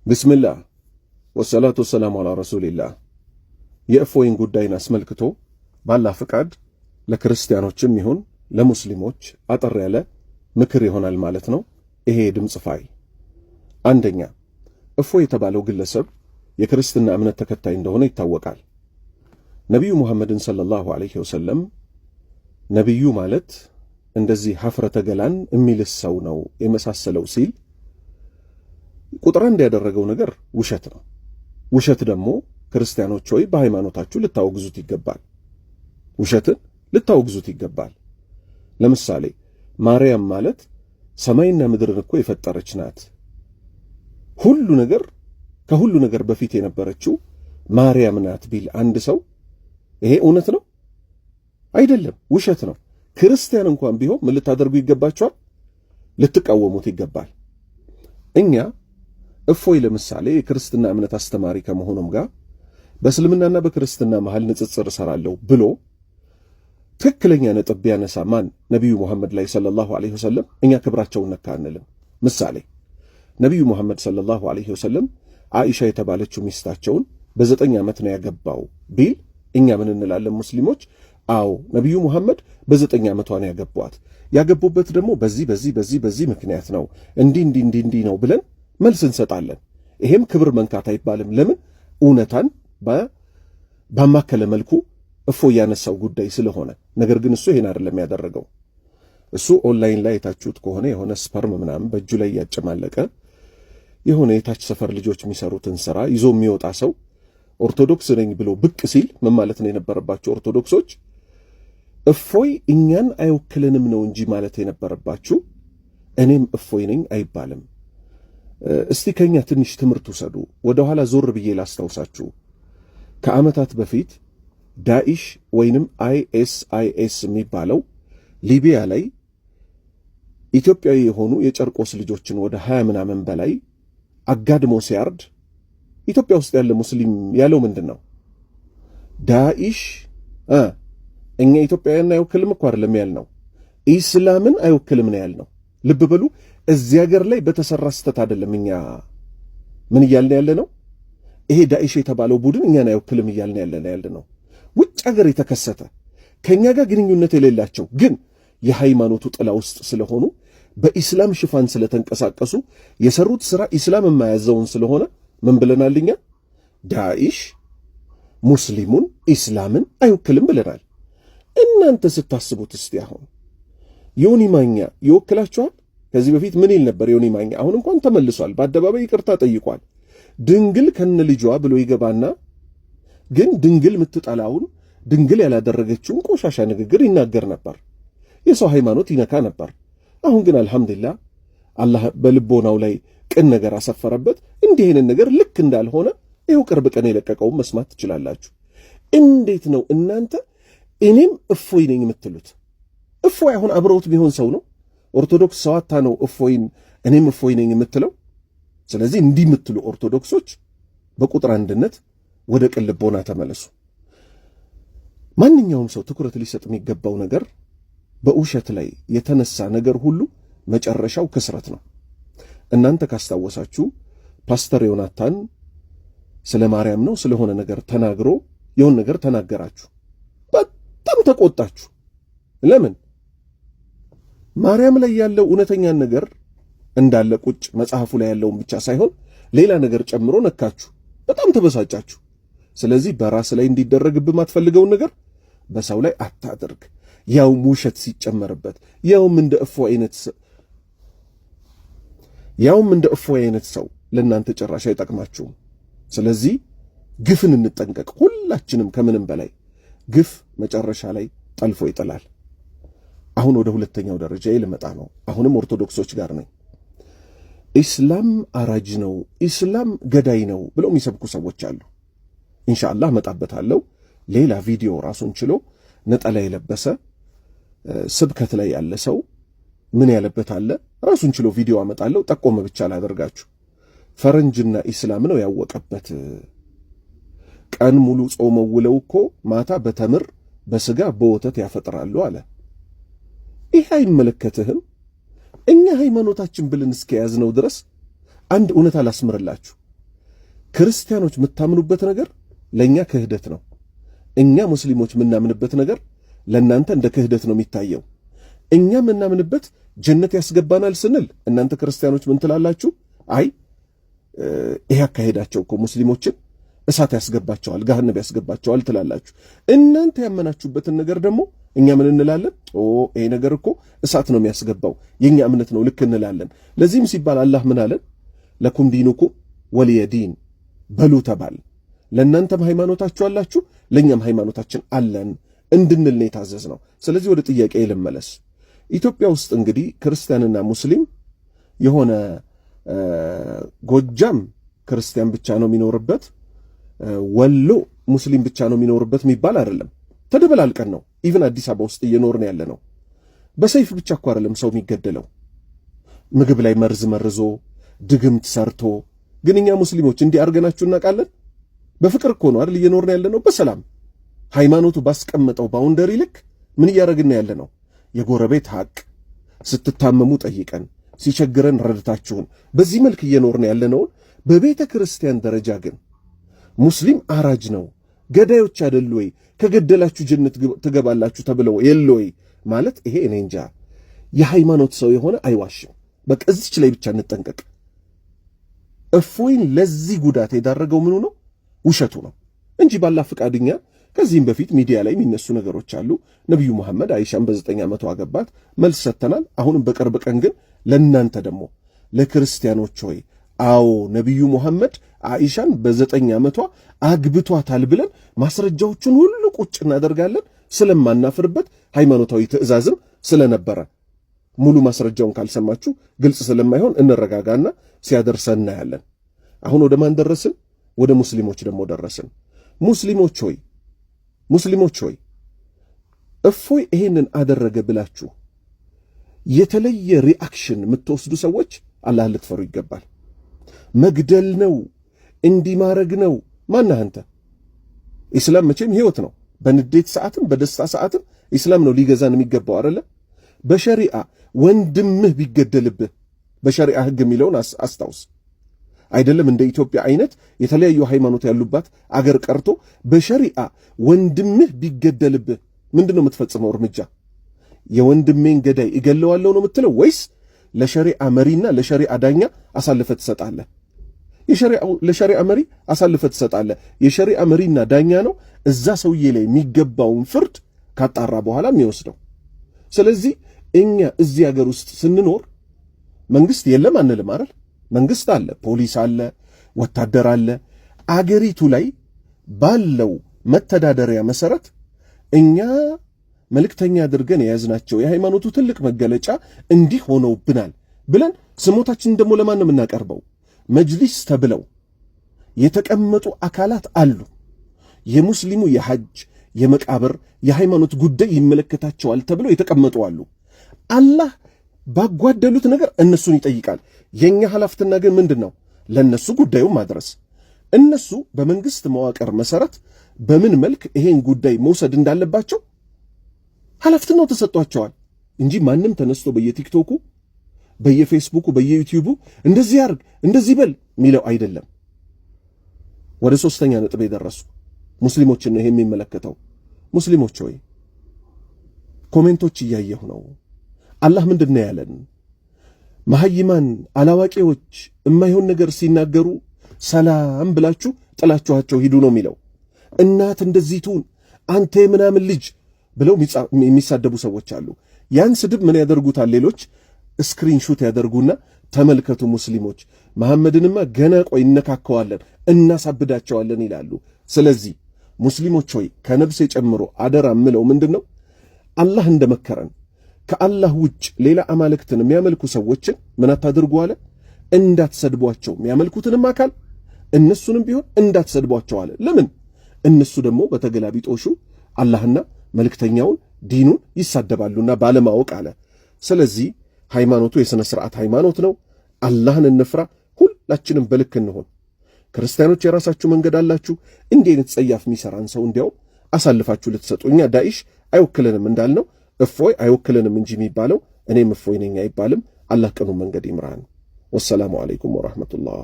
ቢስሚላህ ወሰላቱ ወሰላሙ ዐላ ረሱሊላህ። የእፎይን ጉዳይን አስመልክቶ ባላህ ፍቃድ ለክርስቲያኖችም ይሁን ለሙስሊሞች አጠር ያለ ምክር ይሆናል ማለት ነው። ይሄ ድምጽ ፋይ አንደኛ፣ እፎይ የተባለው ግለሰብ የክርስትና እምነት ተከታይ እንደሆነ ይታወቃል። ነቢዩ ሙሐመድን ሰለላሁ ዐለይሂ ወሰለም ነቢዩ ማለት እንደዚህ ሐፍረተ ገላን የሚልስ ሰው ነው የመሳሰለው ሲል ቁጥር አንድ ያደረገው ነገር ውሸት ነው። ውሸት ደግሞ ክርስቲያኖች ሆይ በሃይማኖታችሁ ልታወግዙት ይገባል። ውሸትን ልታወግዙት ይገባል። ለምሳሌ ማርያም ማለት ሰማይና ምድርን እኮ የፈጠረች ናት። ሁሉ ነገር ከሁሉ ነገር በፊት የነበረችው ማርያም ናት ቢል አንድ ሰው ይሄ እውነት ነው? አይደለም፣ ውሸት ነው። ክርስቲያን እንኳን ቢሆን ምን ልታደርጉ ይገባችኋል? ልትቃወሙት ይገባል። እኛ እፎይ ለምሳሌ የክርስትና እምነት አስተማሪ ከመሆኑም ጋር በእስልምናና በክርስትና መሃል ንጽጽር እሰራለሁ ብሎ ትክክለኛ ነጥብ ቢያነሳ ማን ነቢዩ ሙሐመድ ላይ ሰለላሁ ዐለይሂ ወሰለም እኛ ክብራቸውን ነካ አንልም። ምሳሌ ነቢዩ ሙሐመድ ሰለላሁ ዐለይሂ ወሰለም አኢሻ የተባለችው ሚስታቸውን በ9 ዓመት ነው ያገባው ቢል እኛ ምን እንላለን ሙስሊሞች? አዎ ነቢዩ ሙሐመድ በ9 ዓመቷ ነው ያገቧት። ያገቡበት ደግሞ በዚህ ምክንያት ነው እንዲህ ነው ብለን መልስ እንሰጣለን። ይሄም ክብር መንካት አይባልም። ለምን? እውነታን ባማከለ መልኩ እፎይ ያነሳው ጉዳይ ስለሆነ። ነገር ግን እሱ ይሄን አይደለም ያደረገው። እሱ ኦንላይን ላይ የታችሁት ከሆነ የሆነ ስፐርም ምናምን በእጁ ላይ ያጨማለቀ የሆነ የታች ሰፈር ልጆች የሚሰሩትን ስራ ይዞ የሚወጣ ሰው ኦርቶዶክስ ነኝ ብሎ ብቅ ሲል ምን ማለት ነው የነበረባቸው ኦርቶዶክሶች? እፎይ እኛን አይወክልንም ነው እንጂ ማለት የነበረባችሁ እኔም እፎይ ነኝ አይባልም። እስቲ ከኛ ትንሽ ትምህርት ውሰዱ። ወደ ኋላ ዞር ብዬ ላስታውሳችሁ። ከዓመታት በፊት ዳኢሽ ወይንም አይኤስአይኤስ የሚባለው ሊቢያ ላይ ኢትዮጵያዊ የሆኑ የጨርቆስ ልጆችን ወደ 20 ምናምን በላይ አጋድሞ ሲያርድ ኢትዮጵያ ውስጥ ያለ ሙስሊም ያለው ምንድን ነው? ዳኢሽ እኛ ኢትዮጵያውያን አይወክልም እኮ አይደለም ያልነው፣ ኢስላምን አይወክልም ነው ያልነው። ልብ በሉ። እዚህ ሀገር ላይ በተሰራ ስተት አይደለም እኛ ምን እያልን ያለ ነው። ይሄ ዳኢሽ የተባለው ቡድን እኛን አይወክልም እያልን ያለ ነው። ውጭ ሀገር የተከሰተ ከኛ ጋር ግንኙነት የሌላቸው ግን የሃይማኖቱ ጥላ ውስጥ ስለሆኑ በኢስላም ሽፋን ስለተንቀሳቀሱ የሰሩት ስራ ኢስላም የማያዘውን ስለሆነ ምን ብለናል እኛ? ዳኢሽ ሙስሊሙን ኢስላምን አይወክልም ብለናል። እናንተ ስታስቡት እስቲ አሁን ዮኒ ማኛ ይወክላችኋል? ከዚህ በፊት ምን ይል ነበር ዮኒ ማኛ? አሁን እንኳን ተመልሷል፣ በአደባባይ ይቅርታ ጠይቋል። ድንግል ከነ ልጇ ብሎ ይገባና ግን ድንግል የምትጠላውን ድንግል ያላደረገችውን ቆሻሻ ንግግር ይናገር ነበር። የሰው ሃይማኖት ይነካ ነበር። አሁን ግን አልሐምዱሊላህ አላህ በልቦናው ላይ ቅን ነገር አሰፈረበት። እንዲህ አይነት ነገር ልክ እንዳልሆነ ይኸው ቅርብ ቀን የለቀቀውን መስማት ትችላላችሁ። እንዴት ነው እናንተ እኔም እፎይ ነኝ የምትሉት? እፎይ አሁን አብረውት ቢሆን ሰው ነው። ኦርቶዶክስ ሰዋታ ነው እፎይን እኔም እፎይ ነኝ የምትለው። ስለዚህ እንዲህ የምትሉ ኦርቶዶክሶች በቁጥር አንድነት ወደ ቅን ልቦና ተመለሱ። ማንኛውም ሰው ትኩረት ሊሰጥ የሚገባው ነገር በውሸት ላይ የተነሳ ነገር ሁሉ መጨረሻው ክስረት ነው። እናንተ ካስታወሳችሁ ፓስተር ዮናታን ስለ ማርያም ነው ስለሆነ ነገር ተናግሮ የሆነ ነገር ተናገራችሁ፣ በጣም ተቆጣችሁ። ለምን? ማርያም ላይ ያለው እውነተኛን ነገር እንዳለ ቁጭ መጽሐፉ ላይ ያለውን ብቻ ሳይሆን ሌላ ነገር ጨምሮ ነካችሁ፣ በጣም ተበሳጫችሁ። ስለዚህ በራስ ላይ እንዲደረግብህ የማትፈልገውን ነገር በሰው ላይ አታድርግ። ያው ውሸት ሲጨመርበት ያውም እንደ እፎይ አይነት ሰው ለእናንተ ጭራሽ አይጠቅማችሁም። ስለዚህ ግፍን እንጠንቀቅ ሁላችንም። ከምንም በላይ ግፍ መጨረሻ ላይ ጠልፎ ይጥላል። አሁን ወደ ሁለተኛው ደረጃ ልመጣ ነው። አሁንም ኦርቶዶክሶች ጋር ነኝ። ኢስላም አራጅ ነው፣ ኢስላም ገዳይ ነው ብለው የሚሰብኩ ሰዎች አሉ። ኢንሻአላህ መጣበታለሁ። ሌላ ቪዲዮ ራሱን ችሎ ነጠላ የለበሰ ስብከት ላይ ያለ ሰው ምን ያለበት አለ፣ ራሱን ችሎ ቪዲዮ አመጣለሁ። ጠቆመ ብቻ ላደርጋችሁ። ፈረንጅና ኢስላም ነው ያወቀበት። ቀን ሙሉ ጾመው ውለው እኮ ማታ በተምር በስጋ በወተት ያፈጥራሉ አለ። ይህ አይመለከትህም። እኛ ሃይማኖታችን ብለን እስከያዝነው ድረስ አንድ እውነት አላስምርላችሁ። ክርስቲያኖች የምታምኑበት ነገር ለኛ ክህደት ነው። እኛ ሙስሊሞች የምናምንበት ነገር ለእናንተ እንደ ክህደት ነው የሚታየው። እኛ የምናምንበት ጀነት ያስገባናል ስንል እናንተ ክርስቲያኖች ምን ትላላችሁ? አይ ይሄ አካሄዳቸው እኮ ሙስሊሞችን እሳት ያስገባቸዋል፣ ገሃነም ያስገባቸዋል ትላላችሁ። እናንተ ያመናችሁበትን ነገር ደግሞ እኛ ምን እንላለን? ይሄ ነገር እኮ እሳት ነው የሚያስገባው፣ የኛ እምነት ነው ልክ እንላለን። ለዚህም ሲባል አላህ ምን አለን? ለኩም ዲኑኩም ወሊየ ዲን በሉ ተባል። ለእናንተም ሃይማኖታችሁ አላችሁ፣ ለእኛም ሃይማኖታችን አለን እንድንል ነው የታዘዝነው። ስለዚህ ወደ ጥያቄ ልመለስ። ኢትዮጵያ ውስጥ እንግዲህ ክርስቲያንና ሙስሊም የሆነ ጎጃም ክርስቲያን ብቻ ነው የሚኖርበት፣ ወሎ ሙስሊም ብቻ ነው የሚኖርበት የሚባል አይደለም። ተደበላልቀን ነው ኢቭን አዲስ አበባ ውስጥ እየኖርን ያለ ነው። በሰይፍ ብቻ እኮ አይደለም ሰው የሚገደለው፣ ምግብ ላይ መርዝ መርዞ ድግምት ሰርቶ። ግን እኛ ሙስሊሞች እንዲህ አድርገናችሁ እናውቃለን? በፍቅር እኮ ነው አይደል እየኖርን ያለ ነው፣ በሰላም ሃይማኖቱ ባስቀመጠው ባውንደሪ ልክ ምን እያደረግን ያለ ነው? የጎረቤት ሐቅ ስትታመሙ ጠይቀን፣ ሲቸግረን ረድታችሁን፣ በዚህ መልክ እየኖርን ያለነውን በቤተ ክርስቲያን ደረጃ ግን ሙስሊም አራጅ ነው፣ ገዳዮች አይደሉ ወይ፣ ከገደላችሁ ጀነት ትገባላችሁ ተብለው የለ ወይ ማለት ይሄ እኔ እንጃ። የሃይማኖት ሰው የሆነ አይዋሽም። በቃ እዚች ላይ ብቻ እንጠንቀቅ። እፎይን ለዚህ ጉዳት የዳረገው ምኑ ነው? ውሸቱ ነው እንጂ ባላ ፈቃድኛ ከዚህም በፊት ሚዲያ ላይ የሚነሱ ነገሮች አሉ። ነብዩ መሐመድ አይሻን በ9 ዓመቷ አገባት፣ መልስ ሰጥተናል። አሁንም በቅርብ ቀን ግን ለእናንተ ደግሞ ለክርስቲያኖች ሆይ አዎ ነብዩ መሐመድ አይሻን በ9 ዓመቷ አግብቷታል ብለን ማስረጃዎቹን ሁሉ ቁጭ እናደርጋለን። ስለማናፍርበት ሃይማኖታዊ ትእዛዝም ስለነበረ ሙሉ ማስረጃውን ካልሰማችሁ ግልጽ ስለማይሆን እንረጋጋና ሲያደርሰን እናያለን። አሁን ወደ ማን ደረስን? ወደ ሙስሊሞች ደግሞ ደረስን። ሙስሊሞች ሆይ እፎይ ይሄንን አደረገ ብላችሁ የተለየ ሪአክሽን የምትወስዱ ሰዎች አላህ ልትፈሩ ይገባል። መግደል ነው እንዲህ ማረግ ነው። ማነህ አንተ? ኢስላም መቼም ህይወት ነው። በንዴት ሰዓትም በደስታ ሰዓትም ኢስላም ነው ሊገዛን የሚገባው አይደለ? በሸሪዓ ወንድምህ ቢገደልብህ በሸሪዓ ህግ የሚለውን አስታውስ። አይደለም እንደ ኢትዮጵያ አይነት የተለያዩ ሃይማኖት ያሉባት አገር ቀርቶ በሸሪዓ ወንድምህ ቢገደልብህ ምንድነው የምትፈጽመው እርምጃ? የወንድሜን ገዳይ እገለዋለሁ ነው የምትለው ወይስ ለሸሪዓ መሪና ለሸሪዓ ዳኛ አሳልፈ ትሰጣለህ? ለሸሪዓ መሪ አሳልፈ ትሰጣለህ። የሸሪዓ መሪና ዳኛ ነው እዛ ሰውዬ ላይ የሚገባውን ፍርድ ካጣራ በኋላ የሚወስደው። ስለዚህ እኛ እዚህ ሀገር ውስጥ ስንኖር መንግስት የለም አንልም አይደል? መንግስት አለ፣ ፖሊስ አለ፣ ወታደር አለ። አገሪቱ ላይ ባለው መተዳደሪያ መሰረት እኛ መልእክተኛ አድርገን የያዝናቸው የሃይማኖቱ ትልቅ መገለጫ እንዲህ ሆነውብናል ብለን ስሞታችንን ደግሞ ለማን ነው የምናቀርበው? መጅሊስ ተብለው የተቀመጡ አካላት አሉ። የሙስሊሙ የሐጅ የመቃብር የሃይማኖት ጉዳይ ይመለከታቸዋል ተብለው የተቀመጡ አሉ። አላህ ባጓደሉት ነገር እነሱን ይጠይቃል። የኛ ኃላፊነት ግን ምንድነው? ለነሱ ጉዳዩን ማድረስ። እነሱ በመንግስት መዋቅር መሰረት በምን መልክ ይሄን ጉዳይ መውሰድ እንዳለባቸው ኃላፊነት ተሰጥቷቸዋል እንጂ ማንም ተነስቶ በየቲክቶኩ በየፌስቡኩ በየዩቲዩቡ እንደዚህ ያርግ እንደዚህ በል ሚለው አይደለም። ወደ ሶስተኛ ነጥብ የደረሱ ሙስሊሞችን ነው ይሄ የሚመለከተው። ሙስሊሞች ሆይ ኮሜንቶች እያየሁ ነው። አላህ ምንድነው ያለን? መሐይማን አላዋቂዎች የማይሆን ነገር ሲናገሩ ሰላም ብላችሁ ጥላችኋቸው ሂዱ ነው የሚለው። እናት እንደዚህ ትሁን አንተ ምናምን ልጅ ብለው የሚሳደቡ ሰዎች አሉ። ያን ስድብ ምን ያደርጉታል? ሌሎች ስክሪንሾት ያደርጉና ተመልከቱ ሙስሊሞች መሐመድንማ ገና ቆይ እነካከዋለን እናሳብዳቸዋለን ይላሉ። ስለዚህ ሙስሊሞች ሆይ ከነብሴ ጨምሮ አደራ ምለው ምንድነው? አላህ እንደመከረን ከአላህ ውጭ ሌላ አማልክትን የሚያመልኩ ሰዎችን ምን አታድርጉ አለ? እንዳትሰድቧቸው። የሚያመልኩትንም አካል እነሱንም ቢሆን እንዳትሰድቧቸው አለ። ለምን? እነሱ ደግሞ በተገላቢጦሹ አላህና መልእክተኛውን ዲኑን ይሳደባሉና ባለማወቅ አለ። ስለዚህ ሃይማኖቱ የሥነ ሥርዓት ሃይማኖት ነው። አላህን እንፍራ። ሁላችንም በልክ እንሆን። ክርስቲያኖች የራሳችሁ መንገድ አላችሁ። እንዲህ አይነት ጸያፍ የሚሰራን ሰው እንዲያው አሳልፋችሁ ልትሰጡ። እኛ ዳኢሽ አይወክለንም እንዳልነው እፎይ አይወክለንም እንጂ የሚባለው እኔም እፎይ ነኝ አይባልም። አላህ ቀኑ መንገድ ይምራን። ወሰላሙ አለይኩም ወራህመቱላህ